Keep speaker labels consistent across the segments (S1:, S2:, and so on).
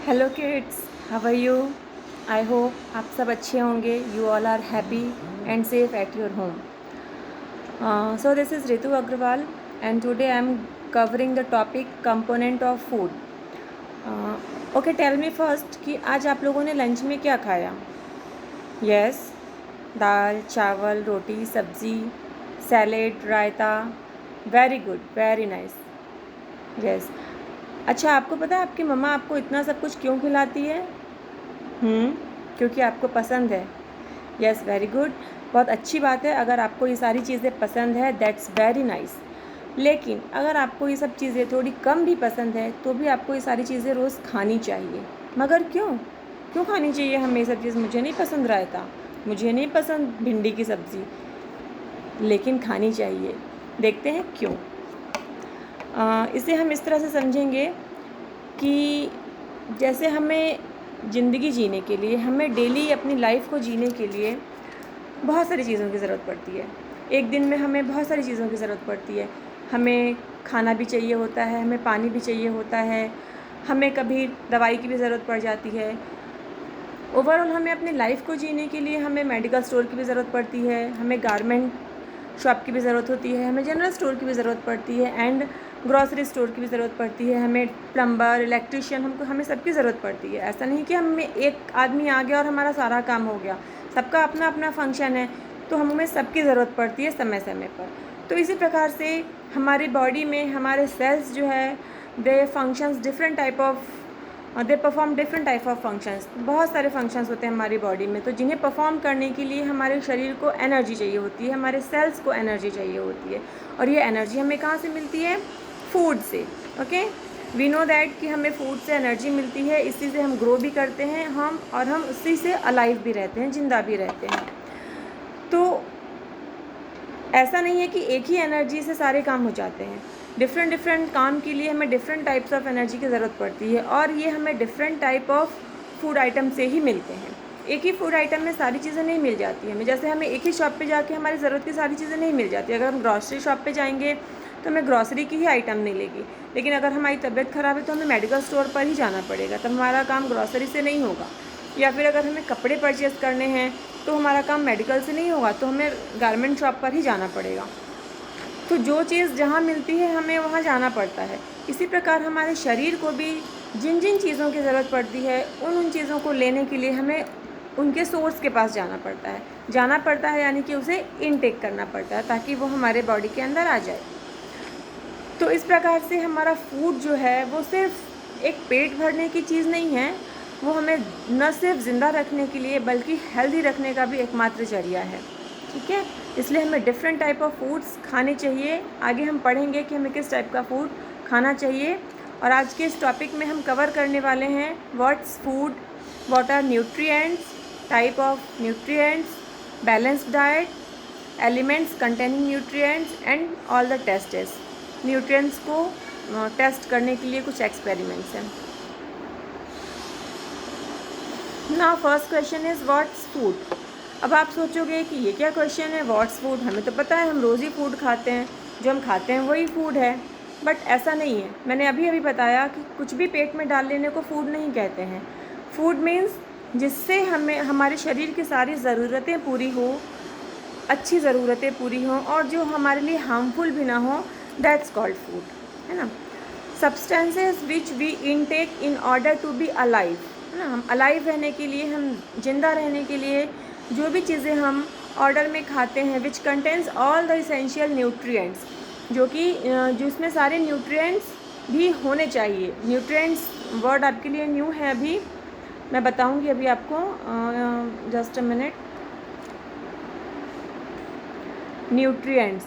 S1: Hello kids, how are you? I hope आप सब अच्छे होंगे. You all are happy and safe at your home. So this is Ritu Agrawal and today I am covering the topic component of food. Okay, tell me first कि आज आप लोगों ने lunch में क्या खाया? Yes, दाल, चावल, रोटी, सब्जी, सैलेड, रायता. Very good, very nice. Yes. अच्छा, आपको पता है आपकी मम्मा आपको इतना सब कुछ क्यों खिलाती है? क्योंकि आपको पसंद है. Yes, very good. बहुत अच्छी बात है. अगर आपको ये सारी चीज़ें पसंद है, दैट्स वेरी नाइस. लेकिन अगर आपको ये सब चीज़ें थोड़ी कम भी पसंद है तो भी आपको ये सारी चीज़ें रोज़ खानी चाहिए. मगर क्यों खानी चाहिए हमें ये सब चीज़? मुझे नहीं पसंद रायता, मुझे नहीं पसंद भिंडी की सब्ज़ी, लेकिन खानी चाहिए. देखते हैं क्यों. इसे हम इस तरह से समझेंगे कि जैसे हमें ज़िंदगी जीने के लिए, हमें डेली अपनी लाइफ को जीने के लिए बहुत सारी चीज़ों की ज़रूरत पड़ती है. एक दिन में हमें बहुत सारी चीज़ों की ज़रूरत पड़ती है. हमें खाना भी चाहिए होता है, हमें पानी भी चाहिए होता है, हमें कभी दवाई की भी ज़रूरत पड़ जाती है. ओवरऑल हमें अपनी लाइफ को जीने के लिए हमें मेडिकल स्टोर की भी ज़रूरत पड़ती है, हमें गारमेंट शॉप की भी ज़रूरत होती है, हमें जनरल स्टोर की भी ज़रूरत पड़ती है एंड ग्रॉसरी स्टोर की भी ज़रूरत पड़ती है. हमें प्लम्बर, इलेक्ट्रिशियन, हमें सबकी ज़रूरत पड़ती है. ऐसा नहीं कि हमें एक आदमी आ गया और हमारा सारा काम हो गया. सबका अपना अपना फंक्शन है, तो हमें सबकी ज़रूरत पड़ती है समय समय पर. तो इसी प्रकार से हमारी बॉडी में हमारे सेल्स जो है they functions different type of they perform different type of functions. बहुत सारे फंक्शंस होते हैं हमारी बॉडी में, तो जिन्हें परफॉर्म करने के लिए हमारे शरीर को एनर्जी चाहिए होती है, हमारे सेल्स को एनर्जी चाहिए होती है. और ये एनर्जी हमें कहाँ से मिलती है? फूड से. ओके, वी नो दैट कि हमें फूड से एनर्जी मिलती है, इसी से हम ग्रो भी करते हैं हम उसी से अलाइव भी रहते हैं, जिंदा भी रहते हैं. तो ऐसा नहीं है कि एक ही एनर्जी से सारे काम हो जाते हैं. डिफरेंट काम के लिए हमें डिफरेंट टाइप्स ऑफ एनर्जी की ज़रूरत पड़ती है, और ये हमें different type of food item से ही मिलते हैं. एक ही फूड आइटम में सारी चीज़ें नहीं मिल जाती हैं. जैसे हमें एक ही शॉप पे जाके हमारी ज़रूरत की सारी चीज़ें नहीं मिल जाती. अगर हम ग्रॉसरी शॉप पे जाएंगे तो हमें ग्रॉसरी की ही आइटम मिलेगी, लेकिन अगर हमारी तबीयत ख़राब है तो हमें मेडिकल स्टोर पर ही जाना पड़ेगा, तब हमारा काम ग्रॉसरी से नहीं होगा. या फिर अगर हमें कपड़े परचेज़ करने हैं तो हमारा काम मेडिकल से नहीं होगा, तो हमें गारमेंट शॉप पर ही जाना पड़ेगा. तो जो चीज़ जहाँ मिलती है हमें वहाँ जाना पड़ता है. इसी प्रकार हमारे शरीर को भी जिन जिन चीज़ों की ज़रूरत पड़ती है उन चीज़ों को लेने के लिए हमें उनके सोर्स के पास जाना पड़ता है यानी कि उसे इनटेक करना पड़ता है ताकि वो हमारे बॉडी के अंदर आ जाए. तो इस प्रकार से हमारा फूड जो है वो सिर्फ एक पेट भरने की चीज़ नहीं है, वो हमें न सिर्फ ज़िंदा रखने के लिए बल्कि हेल्दी रखने का भी एकमात्र जरिया है. ठीक है, इसलिए हमें डिफरेंट टाइप ऑफ फूड्स खाने चाहिए. आगे हम पढ़ेंगे कि हमें किस टाइप का फूड खाना चाहिए. और आज के इस टॉपिक में हम कवर करने वाले हैं what's food, what are nutrients, type of nutrients, balanced diet, elements containing nutrients and all the tests. Nutrients को टेस्ट करने के लिए कुछ एक्सपेरिमेंट्स हैं. Now first question is what's food. अब आप सोचोगे कि ये क्या क्वेश्चन है, व्हाट्स फूड? हमें तो पता है, हम रोज़ ही फूड खाते हैं, जो हम खाते हैं वही फूड है. बट ऐसा नहीं है. मैंने अभी बताया कि कुछ भी पेट में डाल लेने को फूड नहीं कहते हैं. फूड मीन्स जिससे हमें हमारे शरीर की सारी ज़रूरतें पूरी हो, अच्छी ज़रूरतें पूरी हों और जो हमारे लिए हार्मफुल भी ना हो, दैट्स कॉल्ड फूड, है ना. Substances which we intake in order to be alive, है ना. हम अलाइव रहने के लिए, हम जिंदा रहने के लिए जो भी चीज़ें हम ऑर्डर में खाते हैं, which contains all the essential nutrients, जो इसमें सारे न्यूट्रिएंट्स भी होने चाहिए. न्यूट्रिएंट्स वर्ड आपके लिए न्यू है, अभी मैं बताऊंगी अभी आपको. Just a minute. न्यूट्रिएंट्स,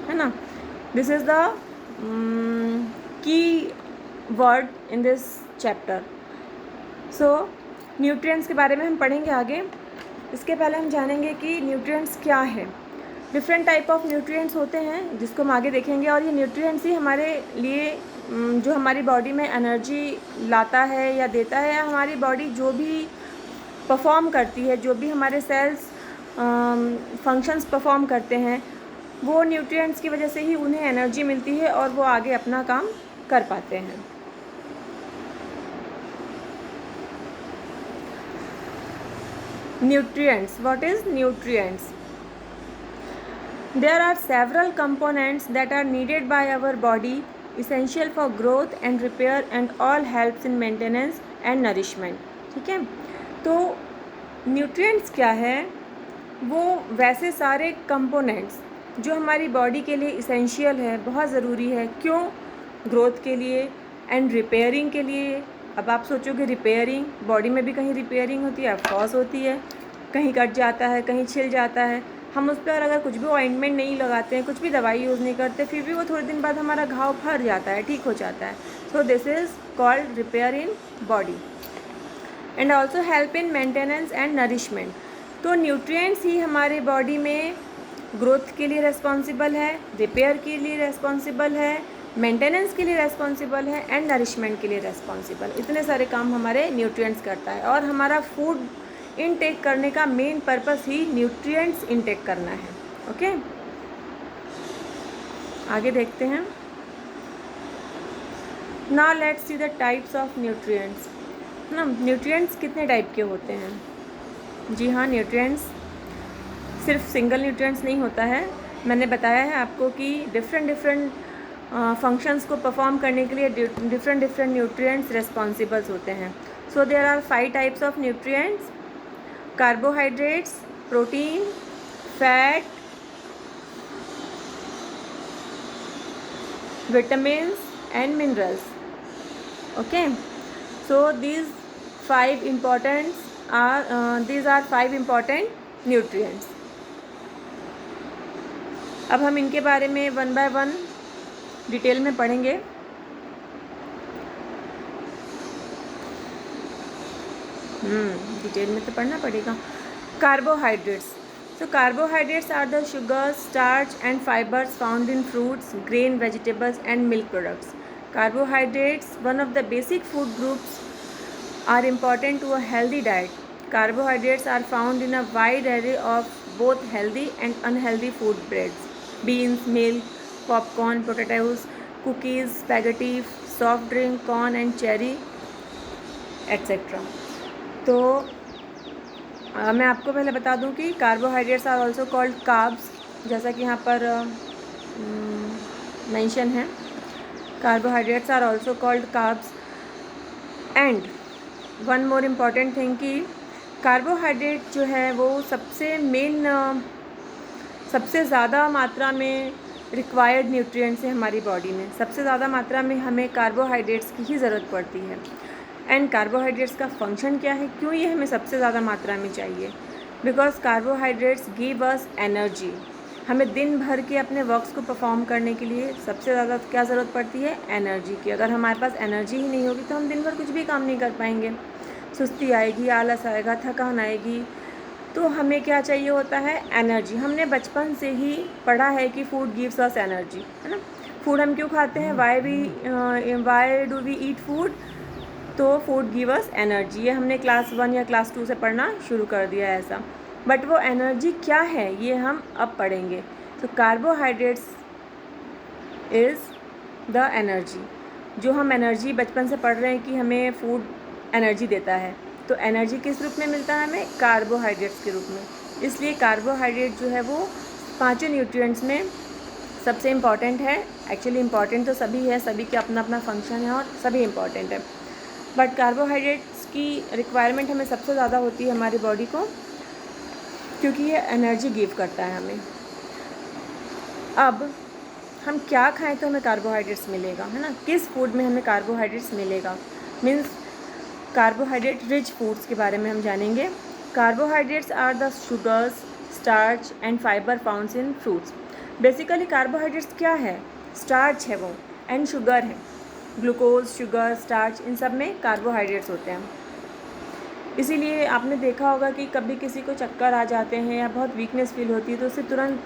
S1: है ना. This is the key word in this chapter. So nutrients के बारे में हम पढ़ेंगे आगे. इसके पहले हम जानेंगे कि न्यूट्रिएंट्स क्या है. डिफरेंट टाइप ऑफ न्यूट्रिएंट्स होते हैं जिसको हम आगे देखेंगे, और ये न्यूट्रिएंट्स ही हमारे लिए जो हमारी बॉडी में एनर्जी लाता है या देता है, या हमारी बॉडी जो भी परफॉर्म करती है, जो भी हमारे सेल्स फंक्शंस परफॉर्म करते हैं, वो न्यूट्रिएंट्स की वजह से ही उन्हें एनर्जी मिलती है और वो आगे अपना काम कर पाते हैं। Nutrients, what is nutrients? There are several components that are needed by our body, essential for growth and repair, and all helps in maintenance and nourishment. ठीक है, तो न्यूट्रिएंट्स क्या है? वो वैसे सारे कंपोनेंट्स जो हमारी बॉडी के लिए इसेंशियल है, बहुत ज़रूरी है। क्यों? ग्रोथ के लिए एंड रिपेयरिंग के लिए। अब आप सोचोगे रिपेयरिंग, बॉडी में भी कहीं रिपेयरिंग होती है, ऑफकोर्स होती है। कहीं कट जाता है, कहीं छिल जाता है, हम उस पर अगर कुछ भी ऑइंटमेंट नहीं लगाते हैं, कुछ भी दवाई यूज़ नहीं करते, फिर भी वो थोड़े दिन बाद हमारा घाव भर जाता है, ठीक हो जाता है। So this is called repair in body and also help in maintenance and nourishment. तो न्यूट्रिएंट्स ही हमारे बॉडी में ग्रोथ के लिए रेस्पॉन्सिबल है, रिपेयर के लिए रेस्पॉन्सिबल है, मेंटेनेंस के लिए रेस्पॉन्सिबल है एंड नरिशमेंट के लिए रेस्पॉन्सिबल। इतने सारे काम हमारे न्यूट्रिएंट्स करता है। और हमारा फूड इनटेक करने का मेन पर्पस ही न्यूट्रिएंट्स इनटेक करना है। ओके, आगे देखते हैं। Now let's see the types of nutrients. ना, न्यूट्रिएंट्स कितने टाइप के होते हैं? जी हाँ, न्यूट्रिएंट्स सिर्फ सिंगल न्यूट्रिएंट्स नहीं होता है। मैंने बताया है आपको कि डिफरेंट फंक्शंस को परफॉर्म करने के लिए डिफरेंट न्यूट्रिएंट्स रेस्पॉन्सिबल्स होते हैं। So there are 5 types of nutrients: carbohydrates, protein, fat, vitamins and minerals. Okay, so these are 5 important nutrients. अब हम इनके बारे में वन बाय वन डिटेल में पढ़ेंगे। डिटेल में तो पढ़ना पड़ेगा। Carbohydrates. So carbohydrates are the sugars, starch and fibers found in fruits, grain, vegetables and milk products. Carbohydrates, one of the basic food groups, are important to a healthy diet. Carbohydrates are found in a wide array of both healthy and unhealthy food breads, beans, milk, popcorn, potatoes, cookies, spaghetti, soft drink, corn and cherry, etc. तो मैं आपको पहले बता दूं कि carbohydrates are also called carbs, जैसा कि यहाँ पर मेंशन है। Carbohydrates are also called carbs. And one more important thing कि कार्बोहाइड्रेट जो है वो सबसे ज़्यादा मात्रा में रिक्वायर्ड न्यूट्रिएंट्स है हमारी बॉडी में। सबसे ज़्यादा मात्रा में हमें कार्बोहाइड्रेट्स की ही ज़रूरत पड़ती है। एंड कार्बोहाइड्रेट्स का फंक्शन क्या है, क्यों ये हमें सबसे ज़्यादा मात्रा में चाहिए? Because carbohydrates give us energy. हमें दिन भर के अपने वर्क्स को परफॉर्म करने के लिए सबसे ज़्यादा क्या ज़रूरत पड़ती है? एनर्जी की। अगर हमारे पास एनर्जी ही नहीं होगी तो हम दिन भर कुछ भी काम नहीं कर पाएंगे। सुस्ती आएगी, आलस आएगा, थकान आएगी। तो हमें क्या चाहिए होता है? एनर्जी। हमने बचपन से ही पढ़ा है कि फूड गिव्स अस एनर्जी, है ना। फूड हम क्यों खाते हैं? Why do we eat food? तो फूड गिव अस एनर्जी। ये हमने क्लास 1 या क्लास 2 से पढ़ना शुरू कर दिया है ऐसा। बट वो एनर्जी क्या है ये हम अब पढ़ेंगे। तो कार्बोहाइड्रेट्स इज़ द एनर्जी। जो हम एनर्जी बचपन से पढ़ रहे हैं कि हमें फूड एनर्जी देता है, तो एनर्जी किस रूप में मिलता है हमें? कार्बोहाइड्रेट्स के रूप में। इसलिए कार्बोहाइड्रेट जो है वो 5 न्यूट्रिएंट्स में सबसे इम्पॉर्टेंट है। एक्चुअली इम्पॉर्टेंट तो सभी है, सभी के अपना अपना फंक्शन है और सभी इम्पॉर्टेंट है, बट कार्बोहाइड्रेट्स की रिक्वायरमेंट हमें सबसे ज़्यादा होती है हमारी बॉडी को, क्योंकि ये एनर्जी गिव करता है हमें। अब हम क्या खाएं तो हमें कार्बोहाइड्रेट्स मिलेगा, है ना। किस फूड में हमें कार्बोहाइड्रेट्स मिलेगा, मीन्स कार्बोहाइड्रेट रिच फूड्स के बारे में हम जानेंगे। Carbohydrates are the sugars, starch and fibre founds in fruits. Basically carbohydrates क्या है? स्टार्च है वो, एंड शुगर है। ग्लूकोज, शुगर, स्टार्च, इन सब में कार्बोहाइड्रेट्स होते हैं। इसीलिए आपने देखा होगा कि कभी किसी को चक्कर आ जाते हैं या बहुत वीकनेस फील होती है तो उसे तुरंत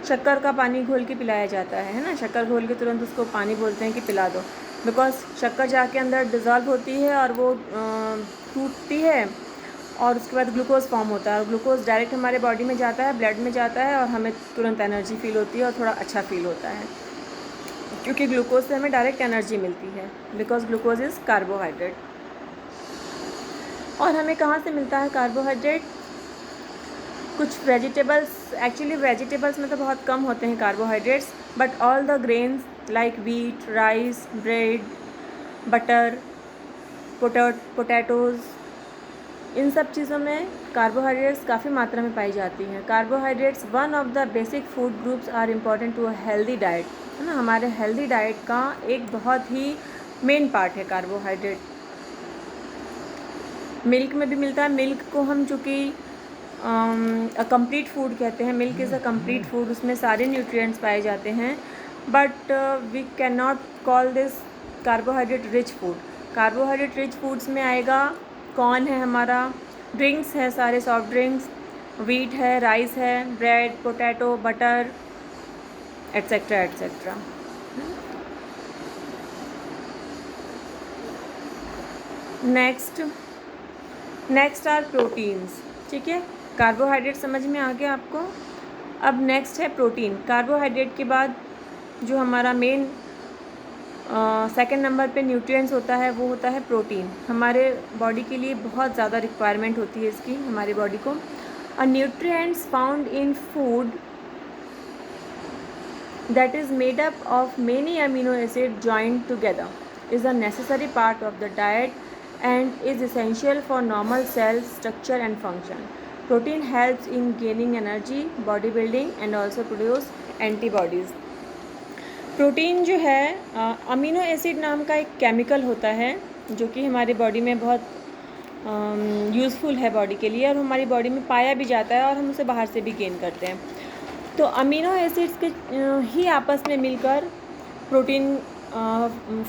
S1: शक्कर का पानी घोल के पिलाया जाता है ना। शक्कर घोल के तुरंत उसको पानी बोलते हैं कि पिला दो, बिकॉज शक्कर जाके अंदर डिज़ोल्व होती है और वो टूटती है और उसके बाद ग्लूकोज फॉर्म होता है और ग्लूकोज डायरेक्ट हमारे बॉडी में जाता है, ब्लड में जाता है और हमें तुरंत एनर्जी फील होती है और थोड़ा अच्छा फील होता है। क्योंकि ग्लूकोज से हमें डायरेक्ट एनर्जी मिलती है, बिकॉज ग्लूकोज इज़ कार्बोहाइड्रेट। और हमें कहाँ से मिलता है कार्बोहाइड्रेट? कुछ वेजिटेबल्स, एक्चुअली वेजिटेबल्स में तो बहुत कम होते हैं carbohydrates, but all the grains like wheat, rice, bread, butter, potatoes, इन सब चीज़ों में कार्बोहाइड्रेट्स काफ़ी मात्रा में पाई जाती हैं। Carbohydrates one of the basic food groups are important to a healthy diet, है ना। हमारे हेल्दी डाइट का एक बहुत ही मेन पार्ट है कार्बोहाइड्रेट। मिल्क में भी मिलता है। मिल्क को हम चूँकि कंप्लीट फूड कहते हैं, milk is a complete food, उसमें सारे न्यूट्रिएंट्स पाए जाते हैं, but we can not call this carbohydrate rich food. Carbohydrate rich foods में आएगा कॉर्न है हमारा, ड्रिंक्स है सारे सॉफ्ट ड्रिंक्स, वीट है, राइस है, bread, potato, butter, etcetera etcetera. Next are proteins. ठीक है, कार्बोहाइड्रेट समझ में आ गया आपको। अब नेक्स्ट है प्रोटीन। कार्बोहाइड्रेट के बाद जो हमारा मेन सेकंड नंबर पे न्यूट्रिएंट्स होता है वो होता है प्रोटीन। हमारे बॉडी के लिए बहुत ज़्यादा रिक्वायरमेंट होती है इसकी, हमारी बॉडी को। A nutrients found in food that is made up of many amino acids joined together is a necessary part of the diet and is essential for normal cell structure and function. Protein helps in gaining energy, bodybuilding and also produce antibodies. Protein जो है amino acid नाम का एक chemical होता है जो कि हमारी बॉडी में बहुत यूज़फुल है बॉडी के लिए, और हमारी बॉडी में पाया भी जाता है और हम उसे बाहर से भी गेन करते हैं। तो अमीनो एसिड्स के ही आपस में मिलकर प्रोटीन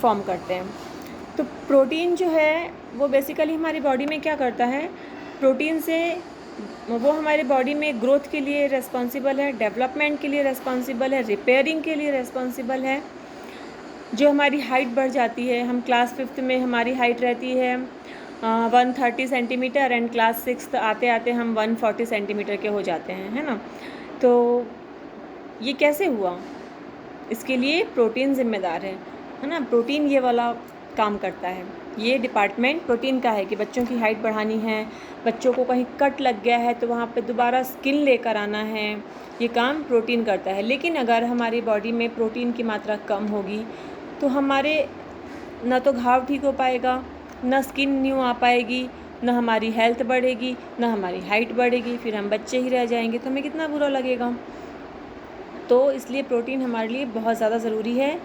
S1: फॉर्म करते हैं। तो प्रोटीन जो है वो बेसिकली हमारी बॉडी में क्या करता है, प्रोटीन से वो हमारी बॉडी में ग्रोथ के लिए रेस्पॉन्सिबल है, डेवलपमेंट के लिए रेस्पॉन्सिबल है, रिपेयरिंग के लिए रेस्पॉन्सिबल है। जो हमारी हाइट बढ़ जाती है, हम क्लास 5th में हमारी हाइट रहती है 130 सेंटीमीटर एंड क्लास 6th आते आते हम 140 सेंटीमीटर के हो जाते हैं, है ना। तो ये कैसे हुआ? इसके लिए प्रोटीन ज़िम्मेदार है ना। प्रोटीन ये वाला काम करता है, ये डिपार्टमेंट प्रोटीन का है कि बच्चों की हाइट बढ़ानी है, बच्चों को कहीं कट लग गया है तो वहाँ पे दोबारा स्किन लेकर आना है, ये काम प्रोटीन करता है। लेकिन अगर हमारी बॉडी में प्रोटीन की मात्रा कम होगी तो हमारे ना तो घाव ठीक हो पाएगा, ना स्किन न्यू आ पाएगी, ना हमारी हेल्थ बढ़ेगी, ना हमारी हाइट बढ़ेगी, फिर हम बच्चे ही रह जाएंगे तो हमें कितना बुरा लगेगा। तो इसलिए प्रोटीन हमारे लिए बहुत ज़्यादा ज़रूरी है।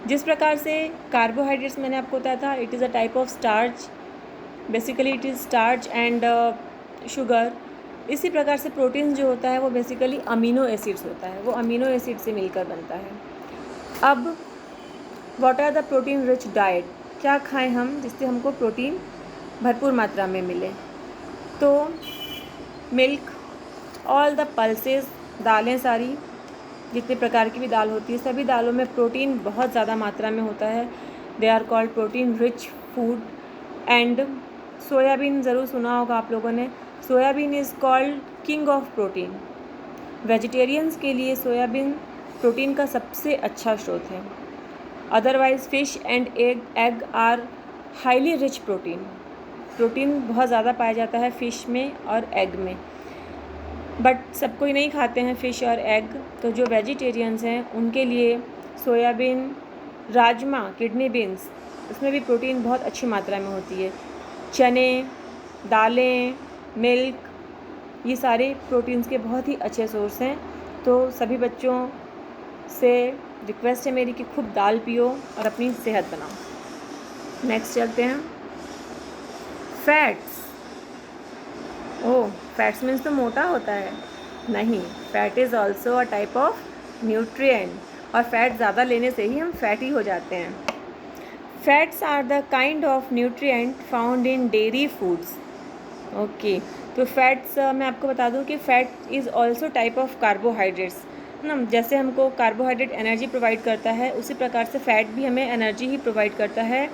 S1: जिस प्रकार से कार्बोहाइड्रेट्स मैंने आपको बताया था, it is a type of starch, basically it is starch and sugar. इसी प्रकार से प्रोटीन जो होता है वो बेसिकली अमीनो एसिड्स होता है, वो अमीनो एसिड से मिलकर बनता है। अब what are the protein rich diet, क्या खाएं हम जिससे हमको प्रोटीन भरपूर मात्रा में मिले? तो मिल्क, ऑल द पल्सेस, दालें सारी, जितने प्रकार की भी दाल होती है, सभी दालों में प्रोटीन बहुत ज़्यादा मात्रा में होता है। They are called protein rich food. And soybean ज़रूर सुना होगा आप लोगों ने, soybean is called king of protein. Vegetarians के लिए सोयाबीन प्रोटीन का सबसे अच्छा स्रोत है। Otherwise fish and egg are highly rich protein. Protein बहुत ज़्यादा पाया जाता है फ़िश में और एग में, बट सब कोई नहीं खाते हैं फ़िश और एग। तो जो वेजिटेरियंस हैं उनके लिए सोयाबीन, राजमा, किडनी बीन्स, उसमें भी प्रोटीन बहुत अच्छी मात्रा में होती है। चने, दालें, मिल्क, ये सारे प्रोटीन्स के बहुत ही अच्छे सोर्स हैं। तो सभी बच्चों से रिक्वेस्ट है मेरी कि खूब दाल पियो और अपनी सेहत बनाओ। नेक्स्ट चलते हैं, फैट्स। ओह, फैट्स मीन्स तो मोटा होता है? नहीं, fat is also a type of nutrient, और फैट ज़्यादा लेने से ही हम फैटी हो जाते हैं। Fats are the kind of nutrient found in dairy foods. Okay, तो फैट्स मैं आपको बता दूं कि fat is also type of carbohydrates ना। जैसे हमको कार्बोहाइड्रेट एनर्जी प्रोवाइड करता है, उसी प्रकार से फ़ैट भी हमें एनर्जी ही प्रोवाइड करता है।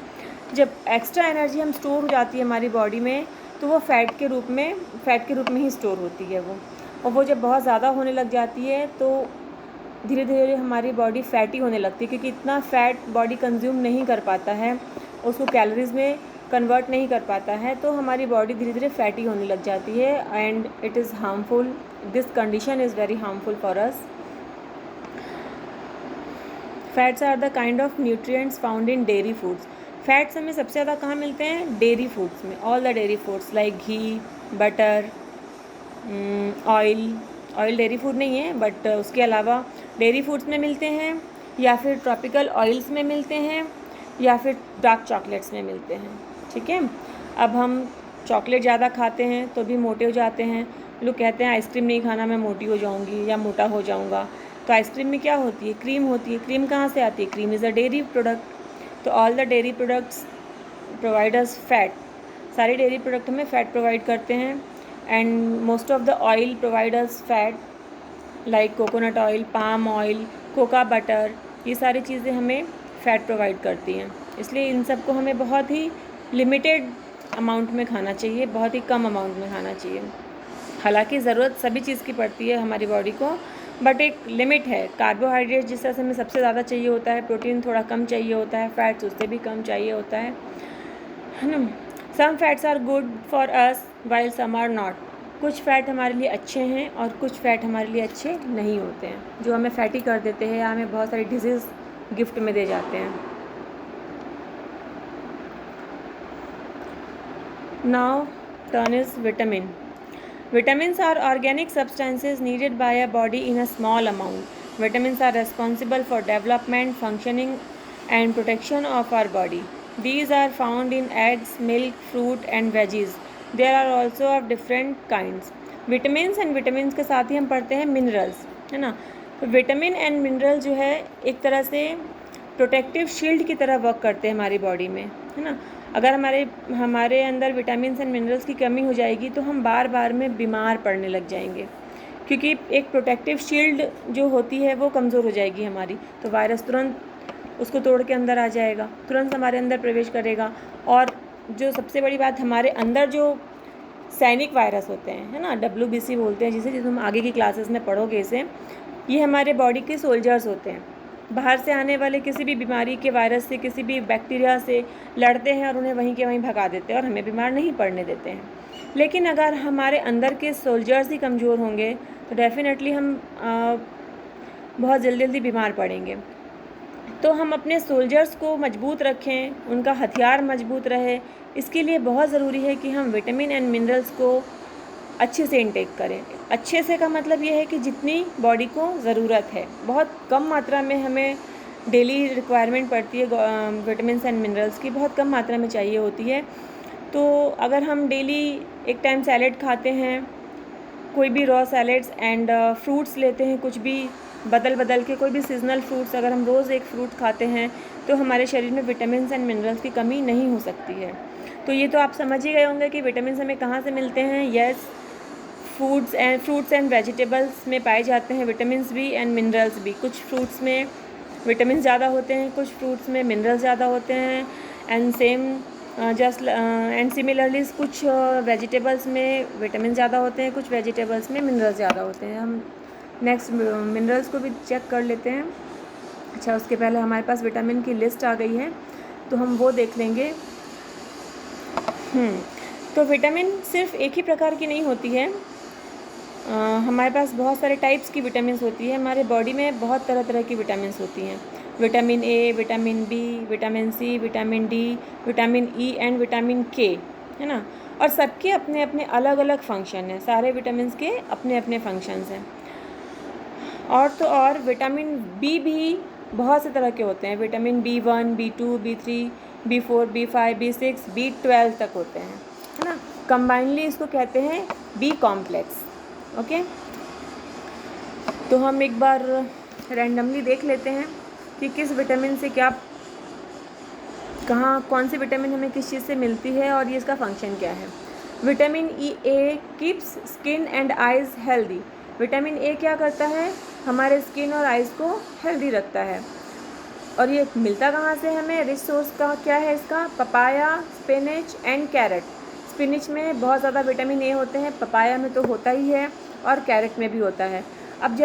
S1: जब एक्स्ट्रा एनर्जी हम स्टोर हो जाती है हमारी बॉडी में तो वो फ़ैट के रूप में ही स्टोर होती है वो, और वो जब बहुत ज़्यादा होने लग जाती है तो धीरे धीरे हमारी बॉडी फैटी होने लगती है, क्योंकि इतना फैट बॉडी कंज्यूम नहीं कर पाता है, उसको कैलोरीज में कन्वर्ट नहीं कर पाता है, तो हमारी बॉडी धीरे धीरे फैटी होने लग जाती है and it is harmful. This condition is very harmful for us. Fats are the kind of nutrients found in dairy foods. फैट्स हमें सबसे ज़्यादा कहाँ मिलते हैं? डेयरी फूड्स में. All the dairy foods like ghee, butter, oil dairy food नहीं है, बट उसके अलावा डेयरी फूड्स में मिलते हैं, या फिर ट्रॉपिकल ऑयल्स में मिलते हैं, या फिर डार्क चॉकलेट्स में मिलते हैं. ठीक है. अब हम चॉकलेट ज़्यादा खाते हैं तो भी मोटे हो जाते हैं. लोग कहते हैं आइसक्रीम नहीं खाना, मैं मोटी हो जाऊंगी या मोटा हो जाऊंगा. तो आइसक्रीम में क्या होती है? क्रीम होती है. क्रीम कहाँ से आती है? Cream is a dairy product. तो all the dairy products provide us fat. सारे डेयरी प्रोडक्ट हमें फ़ैट प्रोवाइड करते हैं. And most of the oil provide us fat like coconut oil, palm oil, cocoa butter. ये सारी चीज़ें हमें fat provide करती हैं. इसलिए इन सबको हमें बहुत ही लिमिटेड अमाउंट में खाना चाहिए, बहुत ही कम अमाउंट में खाना चाहिए. हालांकि ज़रूरत सभी चीज़ की पड़ती है हमारी बॉडी को, बट एक लिमिट है. कार्बोहाइड्रेट जिस तरह से हमें सबसे ज़्यादा चाहिए होता है, प्रोटीन थोड़ा कम चाहिए होता है, फैट्स उससे भी कम चाहिए होता है ना. Some fats are good for us while some are not. कुछ फ़ैट हमारे लिए अच्छे हैं और कुछ फ़ैट हमारे लिए अच्छे नहीं होते हैं, जो हमें फैटी कर देते हैं या हमें बहुत सारी डिजीज़ गिफ्ट में दे जाते हैं. Now turn is vitamin. Vitamins are organic substances needed by a body in a small amount. Vitamins are responsible for development, functioning, and protection of our body. These are found in eggs, milk, fruit, and veggies. There are also of different kinds. Vitamins and vitamins के साथ ही हम पढ़ते हैं minerals, है ना. तो vitamin and mineral जो है एक तरह से प्रोटेक्टिव शील्ड की तरह वर्क करते हैं हमारी बॉडी में, है ना. अगर हमारे अंदर विटामिन्स एंड मिनरल्स की कमी हो जाएगी तो हम बार बार में बीमार पड़ने लग जाएंगे, क्योंकि एक प्रोटेक्टिव शील्ड जो होती है वो कमज़ोर हो जाएगी हमारी. तो वायरस तुरंत उसको तोड़ के अंदर आ जाएगा, तुरंत हमारे अंदर प्रवेश करेगा. और जो सबसे बड़ी बात, हमारे अंदर जो सैनिक वायरस होते हैं, है ना, WBC बोलते हैं जिसे तुम आगे की क्लासेस में पढ़ोगे इसे. ये हमारे बॉडी के सोल्जर्स होते हैं. बाहर से आने वाले किसी भी बीमारी के वायरस से, किसी भी बैक्टीरिया से लड़ते हैं और उन्हें वहीं के वहीं भगा देते हैं और हमें बीमार नहीं पड़ने देते हैं. लेकिन अगर हमारे अंदर के सोल्जर्स ही कमज़ोर होंगे तो डेफिनेटली हम बहुत जल्दी बीमार पड़ेंगे. तो हम अपने सोल्जर्स को मजबूत रखें, उनका हथियार मजबूत रहे, इसके लिए बहुत ज़रूरी है कि हम विटामिन एंड मिनरल्स को अच्छे से इंटेक करें. अच्छे से का मतलब ये है कि जितनी बॉडी को ज़रूरत है, बहुत कम मात्रा में हमें डेली रिक्वायरमेंट पड़ती है विटामिन्स एंड मिनरल्स की, बहुत कम मात्रा में चाहिए होती है. तो अगर हम डेली एक टाइम सैलेड खाते हैं, कोई भी रॉ सैलेड्स एंड फ्रूट्स लेते हैं, कुछ भी बदल के कोई भी सीजनल फ्रूट्स, अगर हम रोज़ एक फ्रूट खाते हैं तो हमारे शरीर में विटामिन्स एंड मिनरल्स की कमी नहीं हो सकती है. तो ये तो आप समझ ही गए होंगे कि विटामिन्स हमें कहाँ से मिलते हैं. यस, फ्रूट्स एंड वेजिटेबल्स में पाए जाते हैं विटामिन्स भी एंड मिनरल्स भी. कुछ फ्रूट्स में विटामिन ज़्यादा होते हैं, कुछ फ्रूट्स में मिनरल्स ज़्यादा होते हैं. एंड सिमिलरली कुछ वेजिटेबल्स में विटामिन ज़्यादा होते हैं, कुछ वेजिटेबल्स में मिनरल्स ज़्यादा होते हैं. हम नेक्स्ट मिनरल्स को भी चेक कर लेते हैं. अच्छा, उसके पहले हमारे पास विटामिन की लिस्ट आ गई है तो हम वो देख लेंगे. तो विटामिन सिर्फ एक ही प्रकार की नहीं होती है. हमारे पास बहुत सारे टाइप्स की विटामिन्स होती है. हमारे बॉडी में बहुत तरह तरह की विटामिन्स होती हैं. Vitamin A, vitamin B, vitamin C, vitamin D, vitamin E and vitamin K, है ना. और सबके अपने अपने अलग अलग फंक्शन हैं. सारे विटामिन्स के अपने अपने फंक्शंस हैं. और तो और विटामिन बी भी बहुत से तरह के होते हैं. Vitamin B1, B2, B3, B4, B5, B6, B12 तक होते हैं, है ना. कंबाइनली इसको कहते हैं बी कॉम्प्लेक्स. ओके, तो हम एक बार रैंडमली देख लेते हैं कि किस विटामिन से क्या, कौन सी विटामिन हमें किस चीज़ से मिलती है और ये इसका फंक्शन क्या है. Vitamin A keeps skin and eyes healthy. Vitamin A क्या करता है? हमारे स्किन और आइज़ को हेल्दी रखता है. और ये मिलता कहाँ से हमें? रिच सोर्स का क्या है इसका? Papaya, spinach and carrot. Spinach में बहुत ज़्यादा विटामिन ए होते हैं, पपाया में तो होता ही है और कैरेट में भी होता है. अब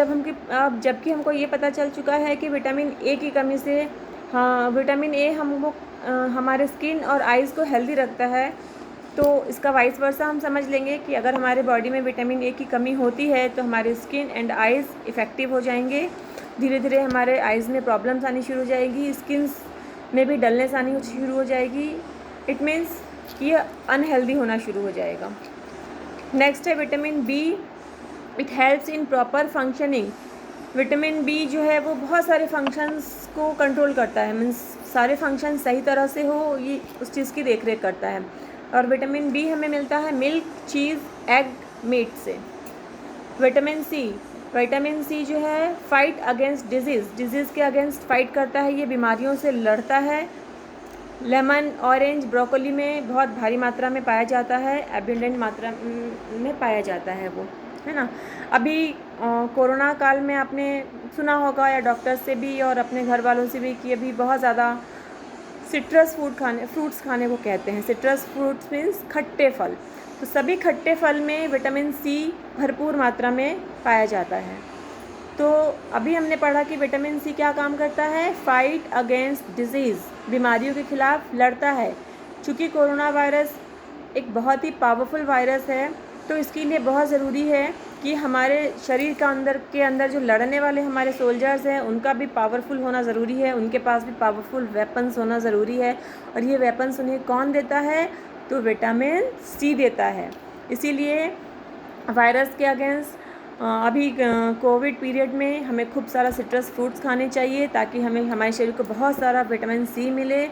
S1: जबकि हमको ये पता चल चुका है कि विटामिन ए की कमी से, हाँ, विटामिन ए हमको हमारे स्किन और आइज़ को हेल्दी रखता है, तो इसका वाइस वर्सा हम समझ लेंगे कि अगर हमारे बॉडी में विटामिन ए की कमी होती है तो हमारे स्किन एंड आइज़ इफ़ेक्टिव हो जाएंगे, धीरे धीरे हमारे आइज़ में प्रॉब्लम्स आनी शुरू हो जाएगी, स्किन में भी डलनेस आनी शुरू हो जाएगी। इट मीन्स कि ये अनहेल्दी होना शुरू हो जाएगा। नेक्स्ट है vitamin B. It helps in proper functioning. Vitamin B जो है वो बहुत सारे फंक्शंस को कंट्रोल करता है, मीन्स सारे फंक्शन सही तरह से हो, ये उस चीज़ की देख रेख करता है। और विटामिन बी हमें मिलता है मिल्क, चीज़, एग, मीट से। विटामिन सी जो है फाइट अगेंस्ट डिजीज़ के अगेंस्ट फाइट करता है, ये बीमारियों से लड़ता है। लेमन, ऑरेंज, ब्रोकोली में बहुत भारी मात्रा में पाया जाता है, एबिंडेंट मात्रा में पाया जाता है वो, है ना। अभी कोरोना काल में आपने सुना होगा या डॉक्टर से भी और अपने घर वालों से भी कि अभी बहुत ज़्यादा सिट्रस फ्रूट्स खाने को कहते हैं। सिट्रस फ्रूट्स मीन्स खट्टे फल। तो सभी खट्टे फल में विटामिन सी भरपूर मात्रा में पाया जाता है। तो अभी हमने पढ़ा कि विटामिन सी क्या काम करता है, फाइट अगेंस्ट डिजीज़, बीमारियों के खिलाफ लड़ता है। चूँकि कोरोना वायरस एक बहुत ही पावरफुल वायरस है, तो इसके लिए बहुत ज़रूरी है कि हमारे शरीर के अंदर जो लड़ने वाले हमारे सोल्जर्स हैं उनका भी पावरफुल होना ज़रूरी है, उनके पास भी पावरफुल वेपन्स होना ज़रूरी है। और ये वेपन्स उन्हें कौन देता है, तो विटामिन सी देता है। इसीलिए वायरस के अगेंस्ट अभी कोविड पीरियड में हमें खूब सारा सिट्रस फ्रूट्स खाने चाहिए, ताकि हमें हमारे शरीर को बहुत सारा विटामिन सी मिले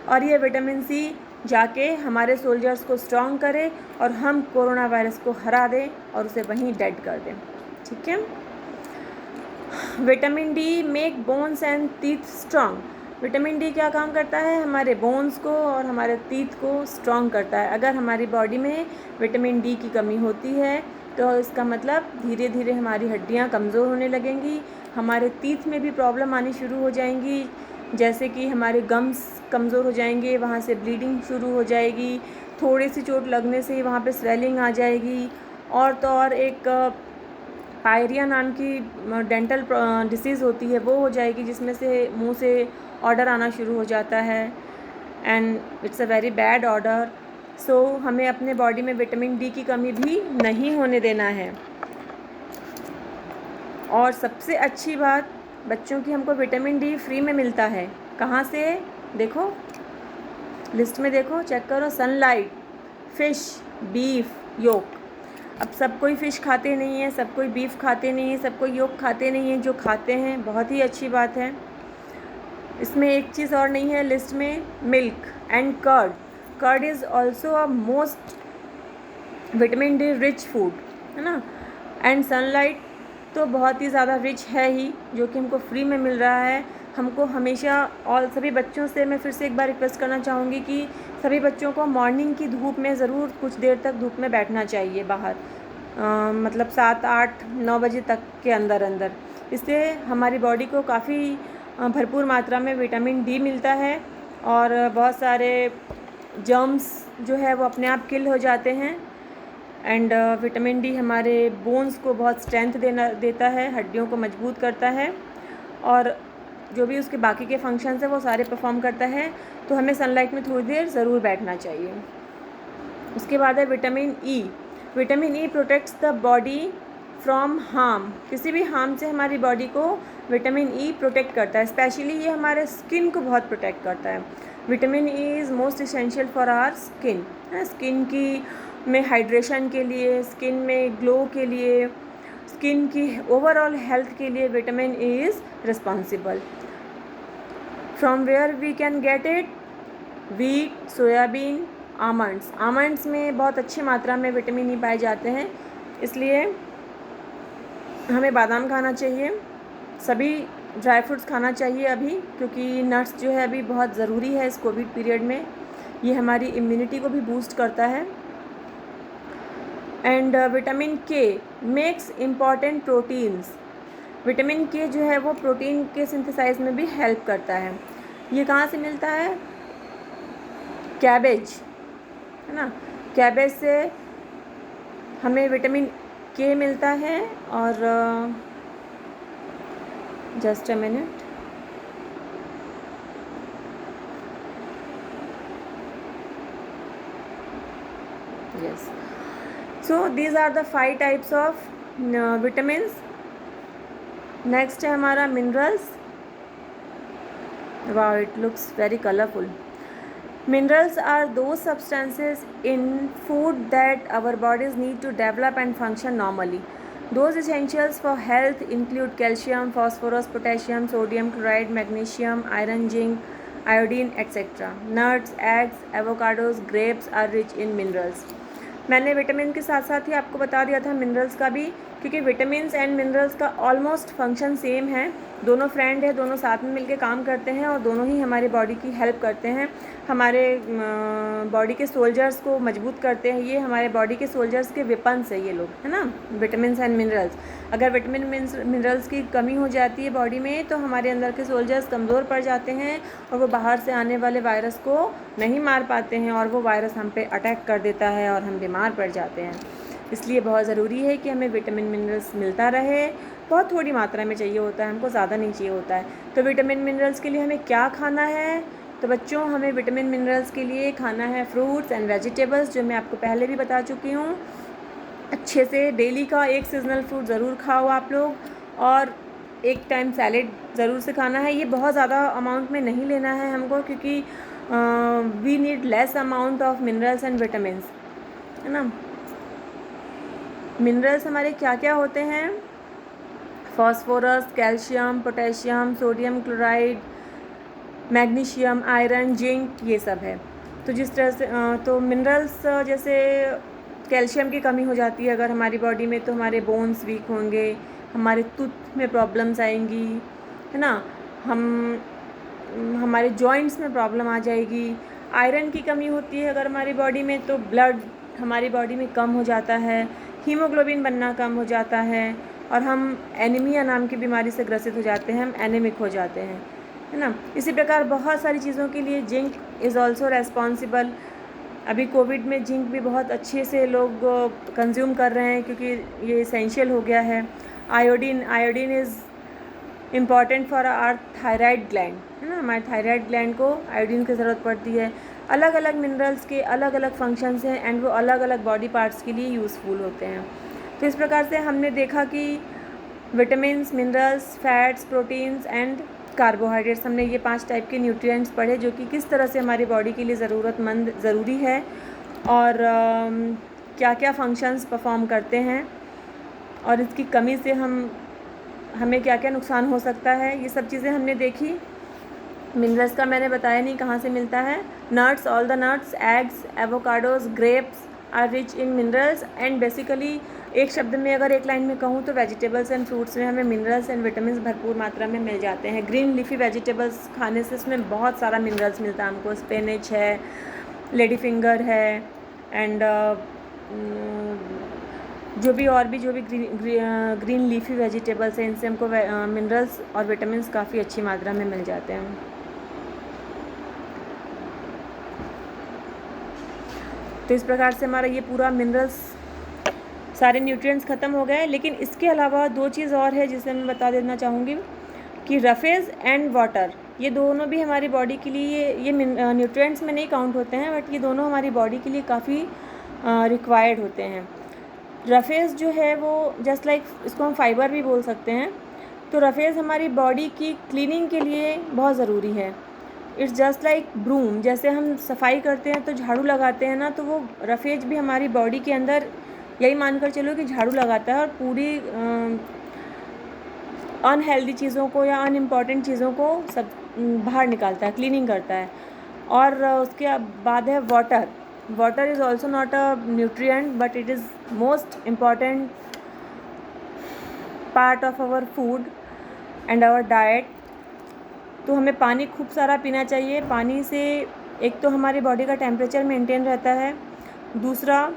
S1: और ये विटामिन सी जाके हमारे सोल्जर्स को स्ट्रॉन्ग करे और हम कोरोना वायरस को हरा दें और उसे वहीं डेड कर दें। ठीक है। Vitamin D make bones and teeth strong. Vitamin D क्या काम करता है, हमारे बोन्स को और हमारे टीथ को स्ट्रॉन्ग करता है। अगर हमारी बॉडी में विटामिन डी की कमी होती है तो इसका मतलब धीरे धीरे हमारी हड्डियां कमज़ोर होने लगेंगी, हमारे टीथ में भी प्रॉब्लम आनी शुरू हो जाएंगी, जैसे कि हमारे गम्स कमज़ोर हो जाएंगे, वहाँ से ब्लीडिंग शुरू हो जाएगी, थोड़ी सी चोट लगने से ही वहाँ पे स्वेलिंग आ जाएगी। और तो और एक पायरिया नाम की डेंटल डिसीज़ होती है, वो हो जाएगी, जिसमें से मुंह से ऑर्डर आना शुरू हो जाता है and it's a very bad order. So हमें अपने बॉडी में विटामिन डी की कमी भी नहीं होने देना है। और सबसे अच्छी बात बच्चों की, हमको विटामिन डी फ्री में मिलता है। कहाँ से, देखो लिस्ट में, देखो चेक करो, सनलाइट, फ़िश, बीफ, योक। अब सब कोई फ़िश खाते नहीं है, सब कोई बीफ खाते नहीं है, सब कोई योक खाते नहीं है। जो खाते हैं बहुत ही अच्छी बात है। इसमें एक चीज़ और नहीं है लिस्ट में, milk and curd. Curd is also a most vitamin D rich food, है ना। एंड सनलाइट तो बहुत ही ज़्यादा रिच है ही, जो कि हमको फ्री में मिल रहा है। हमको हमेशा, और सभी बच्चों से मैं फिर से एक बार रिक्वेस्ट करना चाहूँगी कि सभी बच्चों को मॉर्निंग की धूप में ज़रूर कुछ देर तक धूप में बैठना चाहिए बाहर, मतलब 7, 8, 9 बजे तक के अंदर। इससे हमारी बॉडी को काफ़ी भरपूर मात्रा में विटामिन डी मिलता है और बहुत सारे जर्म्स जो है वो अपने आप किल हो जाते हैं। एंड विटामिन डी हमारे बोन्स को बहुत स्ट्रेंथ देता है, हड्डियों को मजबूत करता है और जो भी उसके बाकी के फंक्शंस हैं वो सारे परफॉर्म करता है। तो हमें सनलाइट में थोड़ी देर ज़रूर बैठना चाहिए। उसके बाद है vitamin E. Vitamin E protects the body from harm. किसी भी हार्म से हमारी बॉडी को विटामिन ई प्रोटेक्ट करता है। स्पेशली ये हमारे स्किन को बहुत प्रोटेक्ट करता है। Vitamin E is most essential for our skin. Skin की में हाइड्रेशन के लिए, स्किन में ग्लो के लिए, स्किन की ओवरऑल हेल्थ के लिए vitamin E is responsible. From where we can get it, wheat, soybean, almonds. Almonds में बहुत अच्छी मात्रा में विटामिन ई पाए जाते हैं, इसलिए हमें बादाम खाना चाहिए, सभी ड्राई फ्रूट्स खाना चाहिए अभी, क्योंकि नट्स जो है अभी बहुत ज़रूरी है इस कोविड पीरियड में। ये हमारी इम्यूनिटी को भी बूस्ट करता है। एंड विटामिन के मेक्स इम्पॉर्टेंट प्रोटीन्स। विटामिन के जो है वो प्रोटीन के सिंथेसाइज में भी हेल्प करता है। ये कहाँ से मिलता है, कैबेज, है ना। कैबेज से हमें विटामिन के मिलता है और Just a minute. Yes. So these are the 5 types of vitamins. Next है हमारा minerals. Wow, it looks very colorful. Minerals are those substances in food that our bodies need to develop and function normally. Those essentials for health include calcium, phosphorus, potassium, sodium chloride, magnesium, iron, zinc, iodine, etc. Nuts, eggs, avocados, grapes are rich in minerals. मैंने vitamin के साथ साथ ही आपको बता दिया था minerals का भी, क्योंकि विटामिन्स एंड मिनरल्स का ऑलमोस्ट फंक्शन सेम है. दोनों फ्रेंड है, दोनों साथ में मिलके काम करते हैं और दोनों ही हमारी बॉडी की हेल्प करते हैं, हमारे बॉडी के सोल्जर्स को मजबूत करते हैं. ये हमारे बॉडी के सोल्जर्स के वेपन्स है ये लोग, है ना, विटामिन्स एंड मिनरल्स. अगर विटामिन मिनरल्स की कमी हो जाती है बॉडी में तो हमारे अंदर के सोल्जर्स कमज़ोर पड़ जाते हैं और वो बाहर से आने वाले वायरस को नहीं मार पाते हैं और वो वायरस हम पे अटैक कर देता है और हम बीमार पड़ जाते हैं. इसलिए बहुत ज़रूरी है कि हमें विटामिन मिनरल्स मिलता रहे. बहुत थोड़ी मात्रा में चाहिए होता है, हमको ज़्यादा नहीं चाहिए होता है. तो विटामिन मिनरल्स के लिए हमें क्या खाना है? तो बच्चों, हमें विटामिन मिनरल्स के लिए खाना है फ्रूट्स एंड वेजिटेबल्स, जो मैं आपको पहले भी बता चुकी हूँ. अच्छे से डेली का एक सीजनल फ्रूट ज़रूर खाओ आप लोग, और एक टाइम सैलेड ज़रूर से खाना है. ये बहुत ज़्यादा अमाउंट में नहीं लेना है हमको, क्योंकि we need less amount of minerals and vitamins, है ना. मिनरल्स हमारे क्या क्या होते हैं? Phosphorus, calcium, potassium, sodium chloride, magnesium, iron, zinc, ये सब है. तो जिस तरह से तो मिनरल्स, जैसे कैल्शियम की कमी हो जाती है अगर हमारी बॉडी में, तो हमारे बोन्स वीक होंगे, हमारे टूथ में प्रॉब्लम्स आएंगी, है ना, हमारे जॉइंट्स में प्रॉब्लम आ जाएगी. आयरन की कमी होती है अगर हमारी बॉडी में, तो ब्लड हमारी बॉडी में कम हो जाता है, हीमोग्लोबिन बनना कम हो जाता है और हम एनीमिया नाम की बीमारी से ग्रसित हो जाते हैं, हम एनीमिक हो जाते हैं, है ना. इसी प्रकार बहुत सारी चीज़ों के लिए जिंक इज़ ऑल्सो रेस्पॉन्सिबल. अभी कोविड में जिंक भी बहुत अच्छे से लोग कंज्यूम कर रहे हैं, क्योंकि ये इसेंशियल हो गया है. Iodine is important for our thyroid gland, है ना. हमारे थायराइड ग्लैंड को आयोडीन की ज़रूरत पड़ती है. अलग अलग मिनरल्स के अलग अलग फंक्शंस हैं एंड वो अलग अलग बॉडी पार्ट्स के लिए यूज़फुल होते हैं. तो इस प्रकार से हमने देखा कि vitamins, minerals, fats, proteins and carbohydrates, हमने ये 5 टाइप के न्यूट्रिएंट्स पढ़े जो कि किस तरह से हमारी बॉडी के लिए ज़रूरी है और क्या क्या फंक्शंस परफॉर्म करते हैं और इसकी कमी से हमें क्या क्या नुकसान हो सकता है. ये सब चीज़ें हमने देखी. मिनरल्स का मैंने बताया नहीं कहाँ से मिलता है. Nuts, all the nuts, eggs, avocados, grapes are rich in minerals and basically एक शब्द में अगर एक लाइन में कहूँ तो वेजिटेबल्स एंड फ्रूट्स में हमें मिनरल्स एंड विटामिन्स भरपूर मात्रा में मिल जाते हैं. ग्रीन लीफी वेजिटेबल्स खाने से उसमें बहुत सारा मिनरल्स मिलता है हमको. स्पिनच है, लेडी फिंगर है एंड जो भी ग्रीन लीफी वेजिटेबल्स हैं, इनसे हमको मिनरल्स और विटामिन्स काफ़ी अच्छी मात्रा में मिल जाते हैं. तो इस प्रकार से हमारा ये पूरा मिनरल्स, सारे न्यूट्रिएंट्स ख़त्म हो गए. लेकिन इसके अलावा 2 चीज़ और है जिसे मैं बता देना चाहूँगी कि रफेज एंड वाटर, ये दोनों भी हमारी बॉडी के लिए, ये न्यूट्रिएंट्स में नहीं काउंट होते हैं, बट ये दोनों हमारी बॉडी के लिए काफ़ी रिक्वायर्ड होते हैं. रफेज जो है वो जस्ट लाइक, इसको हम फाइबर भी बोल सकते हैं. तो रफेज हमारी बॉडी की क्लीनिंग के लिए बहुत ज़रूरी है. इट्स जस्ट लाइक ब्रूम, जैसे हम सफाई करते हैं तो झाड़ू लगाते हैं ना, तो वो रफेज भी हमारी बॉडी के अंदर, यही मानकर चलो कि झाड़ू लगाता है और पूरी अनहेल्दी चीज़ों को या अनइम्पॉर्टेंट चीज़ों को सब बाहर निकालता है, क्लीनिंग करता है. और उसके बाद है water. Water is also not a nutrient but it is most important part of our food and our diet. तो हमें पानी खूब सारा पीना चाहिए. पानी से एक तो हमारी बॉडी का टेम्परेचर मेंटेन रहता है, दूसरा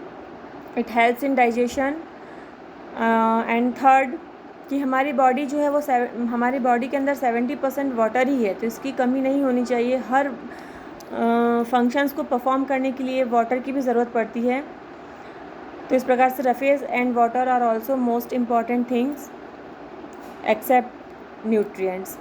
S1: it helps in digestion and third कि हमारी बॉडी जो है वो हमारी बॉडी के अंदर 70% वाटर ही है, तो इसकी कमी नहीं होनी चाहिए. हर फंक्शंस को परफॉर्म करने के लिए वाटर की भी ज़रूरत पड़ती है. तो इस प्रकार से roughage and water are also most important things except nutrients.